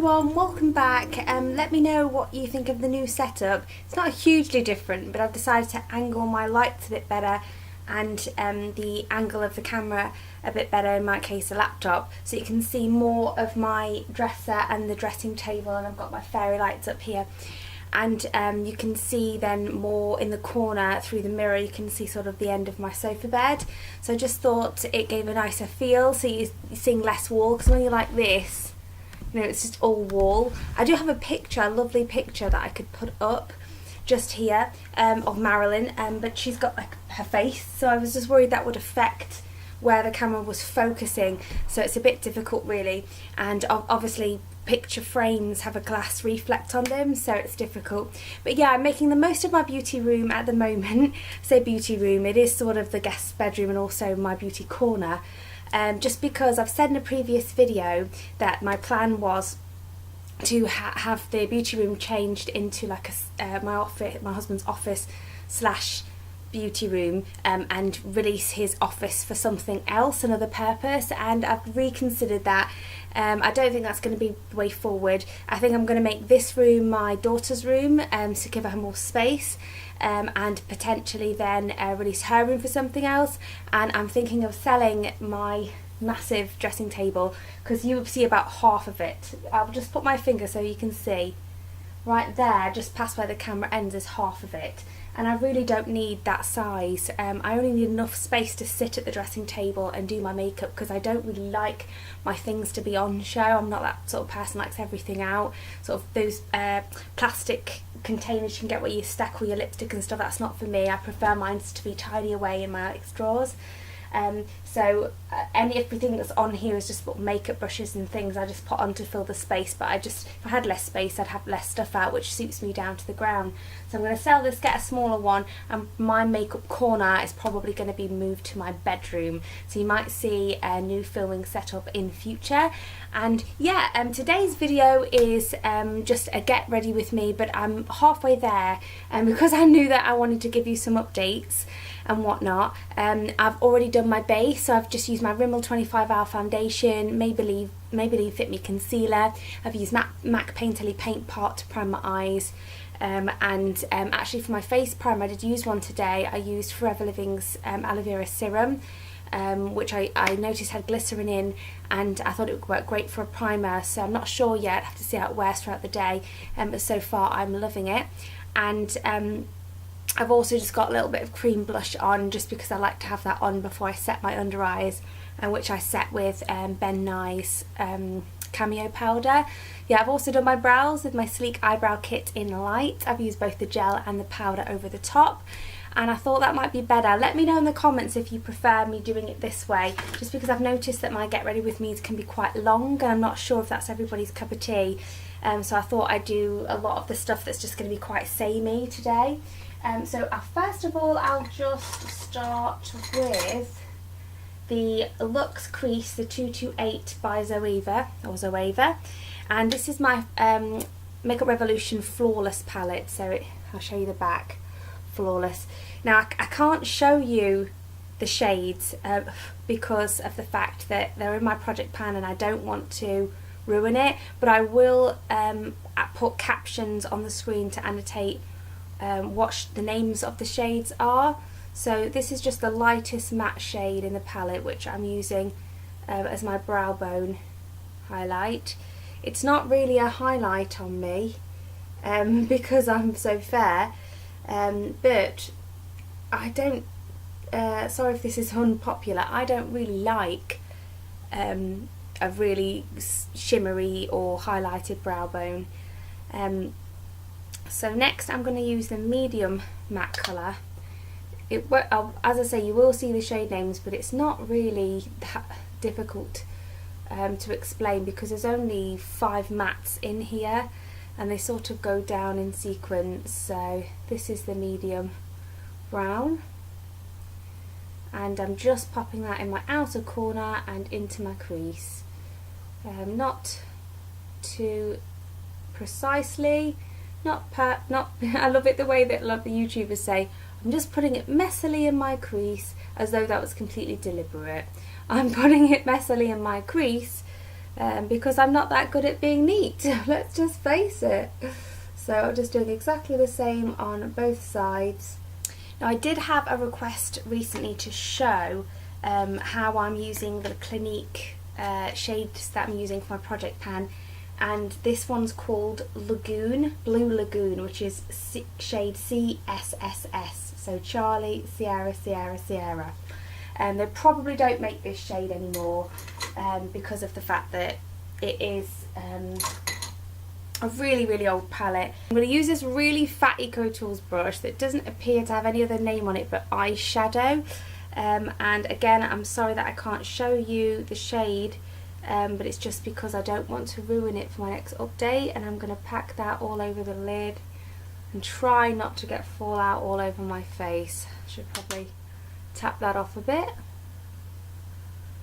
everyone, welcome back. Let me know what you think of the new setup. It's not hugely different, but I've decided to angle my lights a bit better and the angle of the camera a bit better, in my case a laptop, so you can see more of my dresser and the dressing table, and I've got my fairy lights up here. And you can see then more in the corner through the mirror, you can see sort of the end of my sofa bed. So I just thought it gave a nicer feel, so you're seeing less wall, because when you're like this, you know, it's just all wall. I do have a picture, a lovely picture that I could put up just here of Marilyn, but she's got like her face, so I was just worried that would affect where the camera was focusing, so it's a bit difficult really. And obviously picture frames have a glass reflect on them, so it's difficult. But yeah, I'm making the most of my beauty room at the moment. Say beauty room, it is sort of the guest bedroom and also my beauty corner. Just because I've said in a previous video that my plan was to have the beauty room changed into like my husband's office slash beauty room, and release his office for something else, another purpose, and I've reconsidered that. I don't think that's going to be the way forward. I think I'm going to make this room my daughter's room, to give her more space, and potentially then release her room for something else. And I'm thinking of selling my massive dressing table, because you will see about half of it. I'll just put my finger so you can see. Right there, just past where the camera ends, is half of it, and I really don't need that size. I only need enough space to sit at the dressing table and do my makeup, because I don't really like my things to be on show. I'm not that sort of person that likes everything out. Sort of those plastic containers you can get where you stack all your lipstick and stuff, that's not for me. I prefer mine to be tidy away in my drawers. So everything that's on here is just makeup brushes and things I just put on to fill the space, but if I had less space I'd have less stuff out, which suits me down to the ground. So I'm going to sell this, get a smaller one, and my makeup corner is probably going to be moved to my bedroom, so you might see a new filming setup in future. And yeah, today's video is just a get ready with me, but I'm halfway there, and because I knew that I wanted to give you some updates and whatnot, I've already done my base, so I've just used my Rimmel 25 Hour foundation, Maybelline Fit Me concealer. I've used MAC Painterly Paint Pot to prime my eyes, and actually for my face primer I did use one today. I used Forever Living's aloe vera serum, which I noticed had glycerin in, and I thought it would work great for a primer, so I'm not sure yet, I have to see how it wears throughout the day, but so far I'm loving it. And I've also just got a little bit of cream blush on, just because I like to have that on before I set my under eyes, which I set with Ben Nye's Cameo powder. Yeah, I've also done my brows with my Sleek Eyebrow Kit in Light. I've used both the gel and the powder over the top, and I thought that might be better. Let me know in the comments if you prefer me doing it this way, just because I've noticed that my Get Ready With Me's can be quite long, and I'm not sure if that's everybody's cup of tea. So I thought I'd do a lot of the stuff that's just going to be quite samey today. So first of all, I'll just start with the Luxe Crease, the 228 by Zoeva, and this is my Makeup Revolution Flawless palette, so I'll show you the back. Flawless. Now I can't show you the shades because of the fact that they're in my project pan and I don't want to ruin it, but I will put captions on the screen to annotate what the names of the shades are. So this is just the lightest matte shade in the palette, which I'm using as my brow bone highlight. It's not really a highlight on me because I'm so fair, but I don't, sorry if this is unpopular, I don't really like a really shimmery or highlighted brow bone. So next I'm going to use the medium matte colour. As I say, you will see the shade names, but it's not really that difficult to explain, because there's only 5 mattes in here and they sort of go down in sequence. So this is the medium brown, and I'm just popping that in my outer corner and into my crease. Not too precisely, I love it the way that a lot of the YouTubers say, I'm just putting it messily in my crease, as though that was completely deliberate. I'm putting it messily in my crease because I'm not that good at being neat. Let's just face it. So I'm just doing exactly the same on both sides. Now I did have a request recently to show how I'm using the Clinique shades that I'm using for my project pan, and this one's called Lagoon, Blue Lagoon, which is shade CSSS, so Charlie, Sierra, Sierra, Sierra. They probably don't make this shade anymore because of the fact that it is a really old palette. I'm going to use this really fat EcoTools brush that doesn't appear to have any other name on it but eyeshadow. And again, I'm sorry that I can't show you the shade, but it's just because I don't want to ruin it for my next update, and I'm going to pack that all over the lid and try not to get fallout all over my face. Should probably tap that off a bit.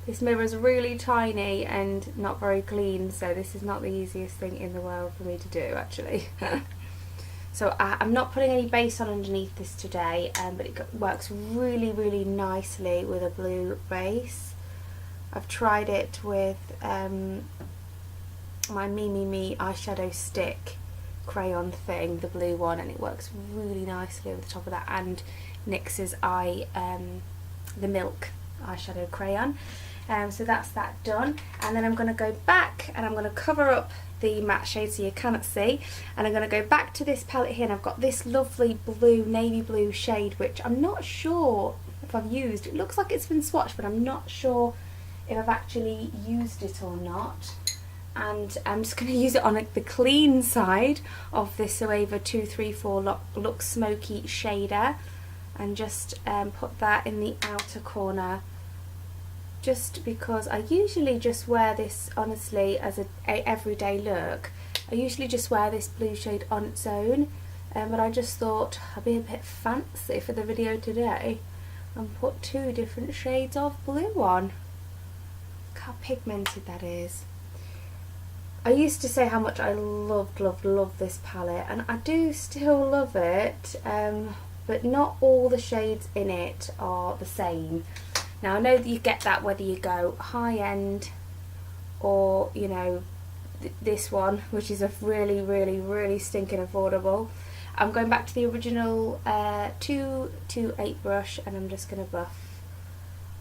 This mirror is really tiny and not very clean, so this is not the easiest thing in the world for me to do, actually. So I'm not putting any base on underneath this today, but it works really nicely with a blue base. I've tried it with my Me eyeshadow stick crayon thing, the blue one, and it works really nicely over the top of that, and NYX's the Milk eyeshadow crayon. So that's that done, and then I'm going to go back and I'm going to cover up the matte shade so you cannot see, and I'm going to go back to this palette here, and I've got this lovely blue, navy blue shade, which I'm not sure if I've used. It looks like it's been swatched, but I'm not sure if I've actually used it or not. And I'm just going to use it on the clean side of this Zoeva 234 Look Smoky shader, and just put that in the outer corner, just because I usually just wear this, honestly, as a everyday look. I usually just wear this blue shade on its own, but I just thought I'd be a bit fancy for the video today and put two different shades of blue on. Look how pigmented that is. I used to say how much I loved this palette, and I do still love it, but not all the shades in it are the same. Now I know that you get that whether you go high end or, you know, this one, which is a really stinking affordable. I'm going back to the original 228 brush, and I'm just going to buff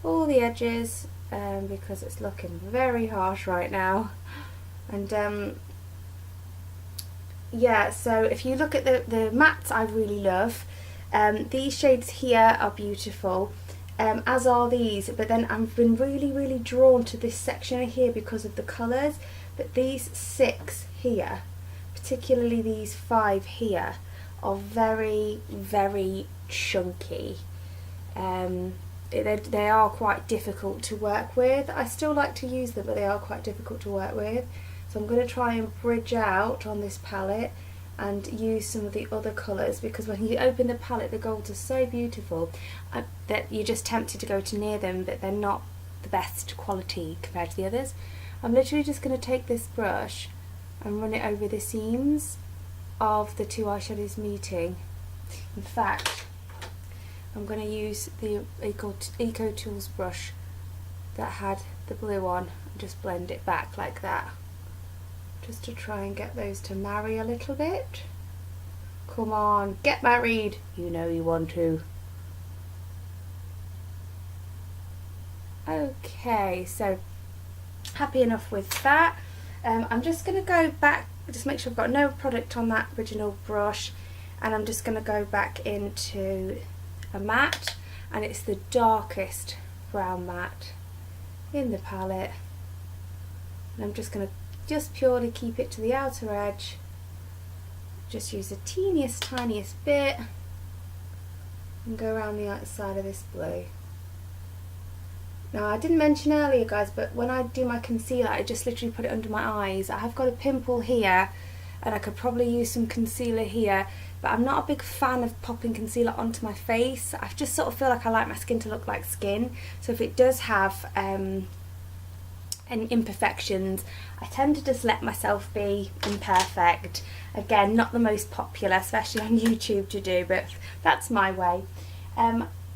all the edges because it's looking very harsh right now. And yeah, so if you look at the mattes, I really love. These shades here are beautiful, as are these, but then I've been really drawn to this section here because of the colours. But these 6 here, particularly these 5 here, are very chunky. They are quite difficult to work with. I still like to use them, but they are quite difficult to work with. So I'm going to try and bridge out on this palette and use some of the other colours, because when you open the palette, the golds are so beautiful that you're just tempted to go too near them, but they're not the best quality compared to the others. I'm literally just going to take this brush and run it over the seams of the two eyeshadows meeting. In fact, I'm going to use the EcoTools brush that had the blue on and just blend it back like that, just to try and get those to marry a little bit. Come on, get married, you know you want to. Okay, so happy enough with that. I'm just going to go back, just make sure I've got no product on that original brush, and I'm just going to go back into a matte, and it's the darkest brown matte in the palette, and I'm just going to just purely keep it to the outer edge, just use the tiniest bit and go around the outside of this blue. Now I didn't mention earlier, guys, but when I do my concealer, I just literally put it under my eyes. I have got a pimple here and I could probably use some concealer here, but I'm not a big fan of popping concealer onto my face. I just sort of feel like I like my skin to look like skin, so if it does have any imperfections, I tend to just let myself be imperfect. Again, not the most popular, especially on YouTube, to do, but that's my way.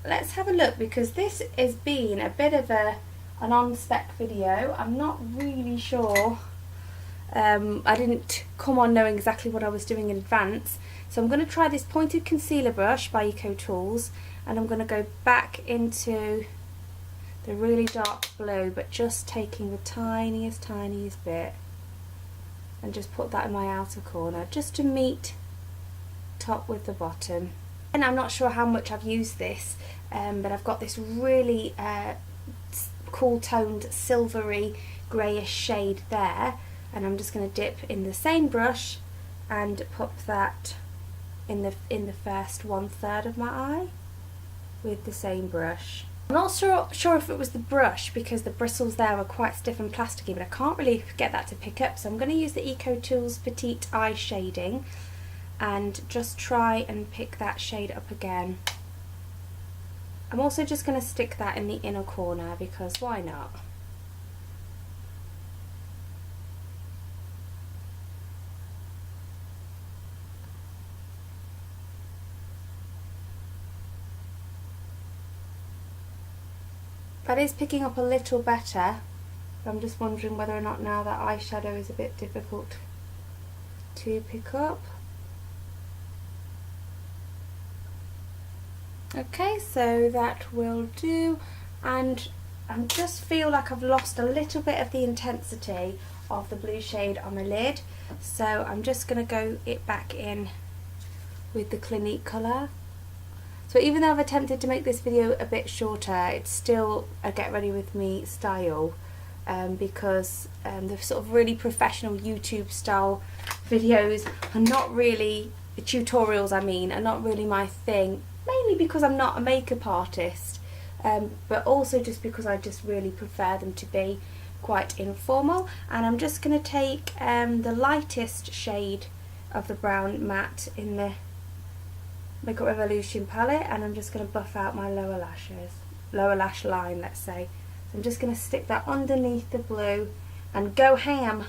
Let's have a look, because this has been a bit of a an on-spec video. I'm not really sure. I didn't come on knowing exactly what I was doing in advance. So I'm going to try this pointed concealer brush by Eco Tools, and I'm going to go back into the really dark blue, but just taking the tiniest bit and just put that in my outer corner just to meet top with the bottom. And I'm not sure how much I've used this, but I've got this really cool toned silvery greyish shade there, and I'm just going to dip in the same brush and pop that in the first 1/3 of my eye with the same brush. I'm not sure if it was the brush, because the bristles there were quite stiff and plasticky, but I can't really get that to pick up, so I'm going to use the Eco Tools Petite Eye Shading and just try and pick that shade up again. I'm also just going to stick that in the inner corner, because why not? That is picking up a little better. I'm just wondering whether or not now that eyeshadow is a bit difficult to pick up. Okay, so that will do, and I just feel like I've lost a little bit of the intensity of the blue shade on my lid, so I'm just going to go it back in with the Clinique colour. So even though I've attempted to make this video a bit shorter, it's still a get ready with me style, because the sort of really professional YouTube style videos are not really, the tutorials I mean, are not really my thing, mainly because I'm not a makeup artist, but also just because I just really prefer them to be quite informal. And I'm just going to take the lightest shade of the brown matte in the Makeup Revolution palette, and I'm just going to buff out my lower lash line, let's say. So I'm just going to stick that underneath the blue and go ham.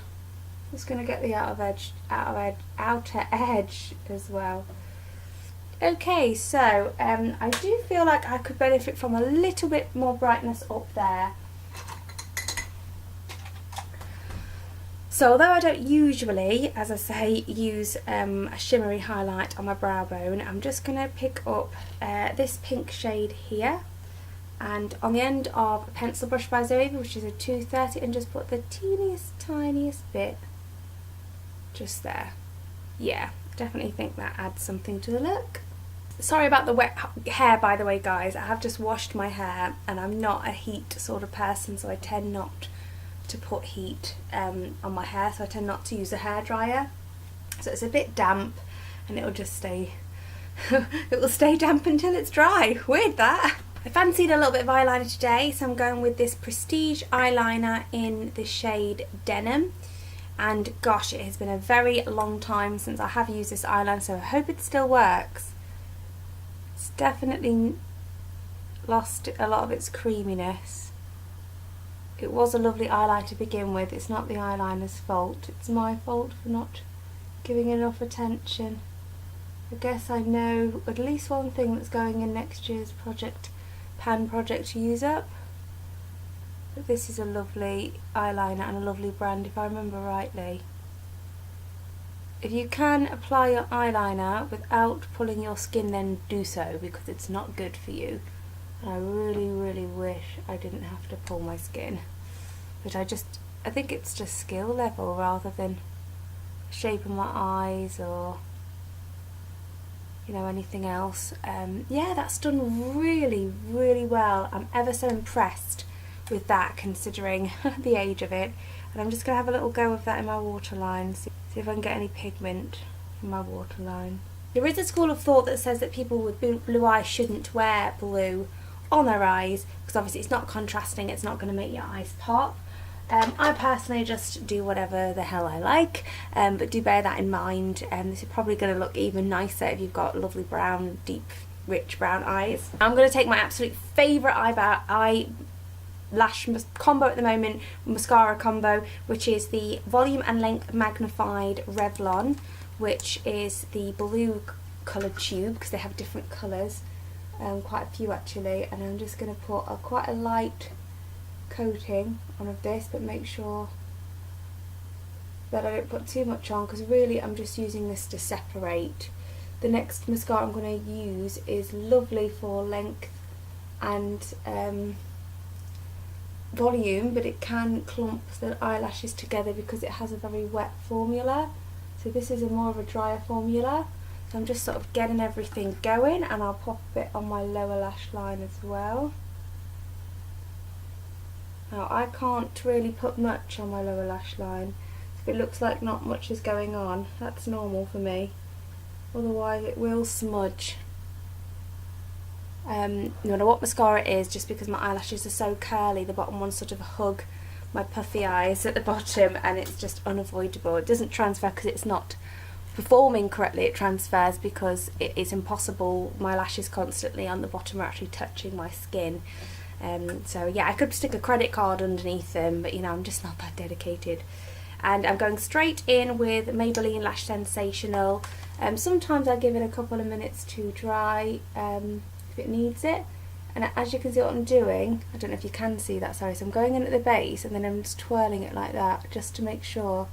Just going to get the outer edge as well. Okay, so I do feel like I could benefit from a little bit more brightness up there. So although I don't usually, as I say, use a shimmery highlight on my brow bone, I'm just going to pick up this pink shade here, and on the end of a pencil brush by Zoe, which is a 230, and just put the tiniest bit just there. Yeah, definitely think that adds something to the look. Sorry about the wet hair, by the way, guys. I have just washed my hair, and I'm not a heat sort of person, so I tend not to put heat on my hair, so I tend not to use a hairdryer, so it's a bit damp, and it'll just stay it will stay damp until it's dry. Weird that. I fancied a little bit of eyeliner today, so I'm going with this Prestige eyeliner in the shade Denim, and gosh, it has been a very long time since I have used this eyeliner, so I hope it still works. It's definitely lost a lot of its creaminess. It was a lovely eyeliner to begin with. It's not the eyeliner's fault. It's my fault for not giving enough attention. I guess I know at least one thing that's going in next year's pan project to use up. But this is a lovely eyeliner and a lovely brand, if I remember rightly. If you can apply your eyeliner without pulling your skin, then do so, because it's not good for you. And I really wish I didn't have to pull my skin, but I think it's just skill level rather than shape of my eyes or anything else. Yeah, that's done really well. I'm ever so impressed with that, considering the age of it. And I'm just going to have a little go of that in my waterline, see if I can get any pigment from my waterline. There is a school of thought that says that people with blue eyes shouldn't wear blue on their eyes, because obviously it's not contrasting, it's not going to make your eyes pop. I personally just do whatever the hell I like, but do bear that in mind. This is probably going to look even nicer if you've got lovely brown, deep, rich brown eyes. I'm going to take my absolute favourite eyelash combo at the moment, mascara combo, which is the Volume and Length Magnified Revlon, which is the blue coloured tube, because they have different colours. Quite a few actually, and I'm just going to put quite a light coating on of this, but make sure that I don't put too much on, because really I'm just using this to separate. The next mascara I'm going to use is lovely for length and volume, but it can clump the eyelashes together because it has a very wet formula. So this is more of a drier formula. So I'm just sort of getting everything going, and I'll pop a bit on my lower lash line as well. Now I can't really put much on my lower lash line. If it looks like not much is going on, that's normal for me. Otherwise it will smudge. No matter what mascara it is, just because my eyelashes are so curly, the bottom ones sort of hug my puffy eyes at the bottom, and it's just unavoidable. It doesn't transfer because it's not performing correctly, it transfers because it is impossible. My lashes constantly on the bottom are actually touching my skin. So yeah, I could stick a credit card underneath them, but you know, I'm just not that dedicated. And I'm going straight in with Maybelline Lash Sensational. Sometimes I give it a couple of minutes to dry if it needs it. And as you can see what I'm doing, I don't know if you can see that, sorry, so I'm going in at the base and then I'm just twirling it like that just to make sure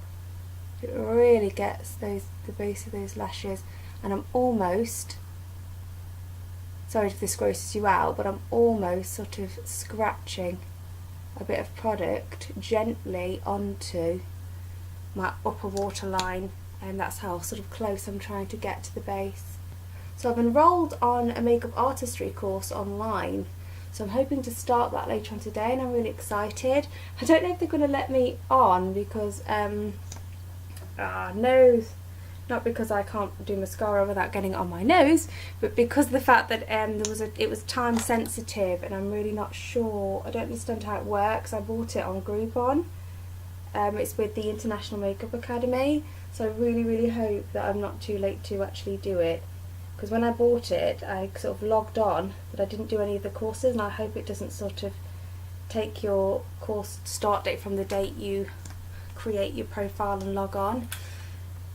it really gets the base of those lashes. And I'm almost, sorry if this grosses you out, but I'm almost sort of scratching a bit of product gently onto my upper waterline, and that's how sort of close I'm trying to get to the base. So I've enrolled on a makeup artistry course online, so I'm hoping to start that later on today, and I'm really excited. I don't know if they're going to let me on because nose, not because I can't do mascara without getting it on my nose, but because of the fact that it was time sensitive, and I'm really not sure. I don't understand how it works. I bought it on Groupon. It's with the International Makeup Academy, so I really hope that I'm not too late to actually do it, because when I bought it I sort of logged on but I didn't do any of the courses, and I hope it doesn't sort of take your course start date from the date you create your profile and log on,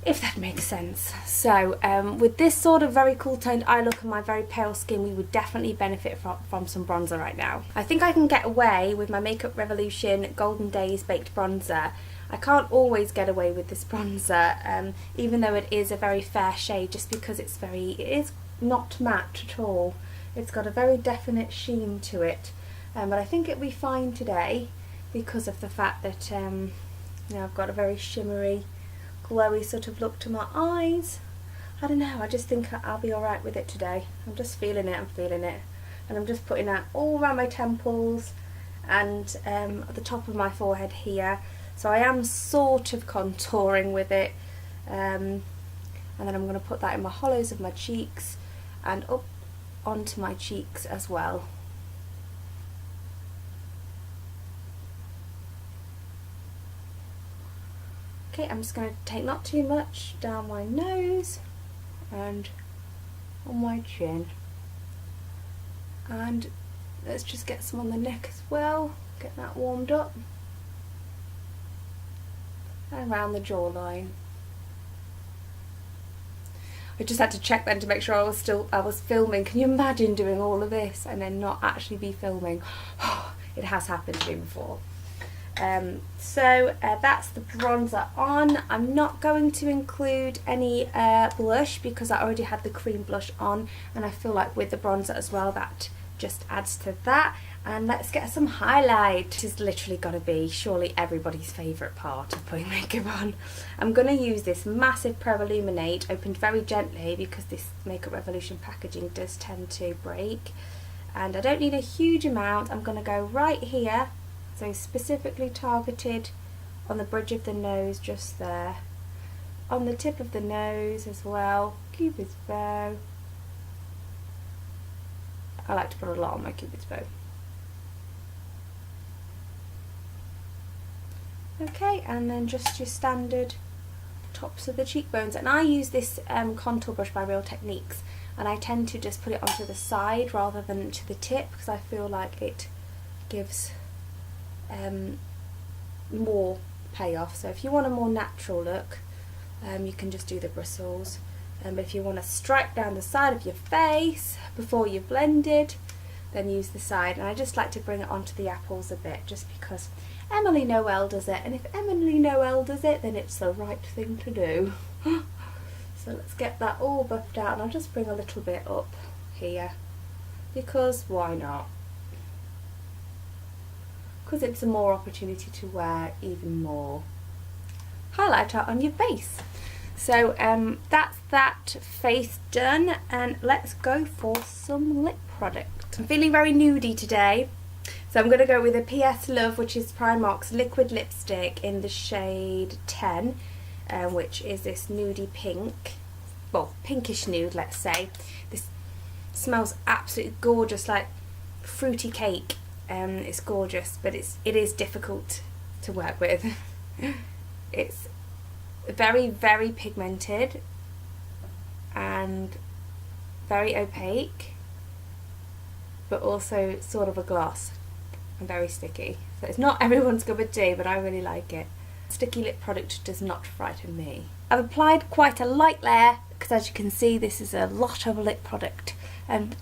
if that makes sense. So with this sort of very cool toned eye look and my very pale skin, we would definitely benefit from some bronzer right now. I think I can get away with my Makeup Revolution Golden Days Baked Bronzer. I can't always get away with this bronzer, even though it is a very fair shade, just because it is not matte at all. It's got a very definite sheen to it, but I think it'll be fine today because of the fact that you know, I've got a very shimmery, glowy sort of look to my eyes. I don't know, I just think I'll be alright with it today. I'm just feeling it, and I'm just putting that all around my temples and at the top of my forehead here. So I am sort of contouring with it, and then I'm going to put that in my hollows of my cheeks and up onto my cheeks as well. Okay, I'm just going to take not too much down my nose and on my chin, and let's just get some on the neck as well, get that warmed up, and around the jawline. I just had to check then to make sure I was filming. Can you imagine doing all of this and then not actually be filming? It has happened to me before. So that's the bronzer on. I'm not going to include any blush because I already had the cream blush on, and I feel like with the bronzer as well that just adds to that. And let's get some highlight. This is literally got to be surely everybody's favourite part of putting makeup on. I'm going to use this massive Pro Illuminate, opened very gently because this Makeup Revolution packaging does tend to break, and I don't need a huge amount. I'm going to go right here, so specifically targeted on the bridge of the nose, just there, on the tip of the nose as well, Cupid's bow. I like to put a lot on my Cupid's bow. Okay, and then just your standard tops of the cheekbones, and I use this contour brush by Real Techniques, and I tend to just put it onto the side rather than to the tip because I feel like it gives more payoff. So if you want a more natural look, you can just do the bristles, but if you want to strike down the side of your face before you've blended, then use the side, and I just like to bring it onto the apples a bit just because Emily Noel does it, and if Emily Noel does it then it's the right thing to do. So let's get that all buffed out, and I'll just bring a little bit up here because why not? Because it's a more opportunity to wear even more highlighter on your face. So that's that face done, and let's go for some lip product. I'm feeling very nudie today, so I'm going to go with a PS Love, which is Primark's liquid lipstick in the shade 10, which is this nudie pink, well, pinkish nude, let's say. This smells absolutely gorgeous, like fruity cake. It's gorgeous, but it is difficult to work with. It's very, very pigmented and very opaque, but also sort of a gloss and very sticky. So it's not everyone's cup of tea, but I really like it. Sticky lip product does not frighten me. I've applied quite a light layer because, as you can see, this is a lot of lip product, and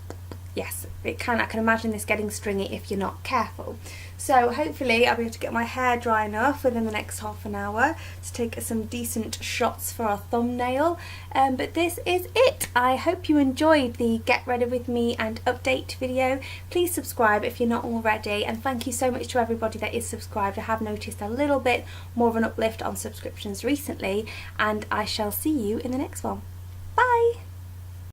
yes, I can imagine this getting stringy if you're not careful. So hopefully I'll be able to get my hair dry enough within the next half an hour to take some decent shots for our thumbnail. But this is it. I hope you enjoyed the get ready with me and update video. Please subscribe if you're not already, and thank you so much to everybody that is subscribed. I have noticed a little bit more of an uplift on subscriptions recently, and I shall see you in the next one. Bye!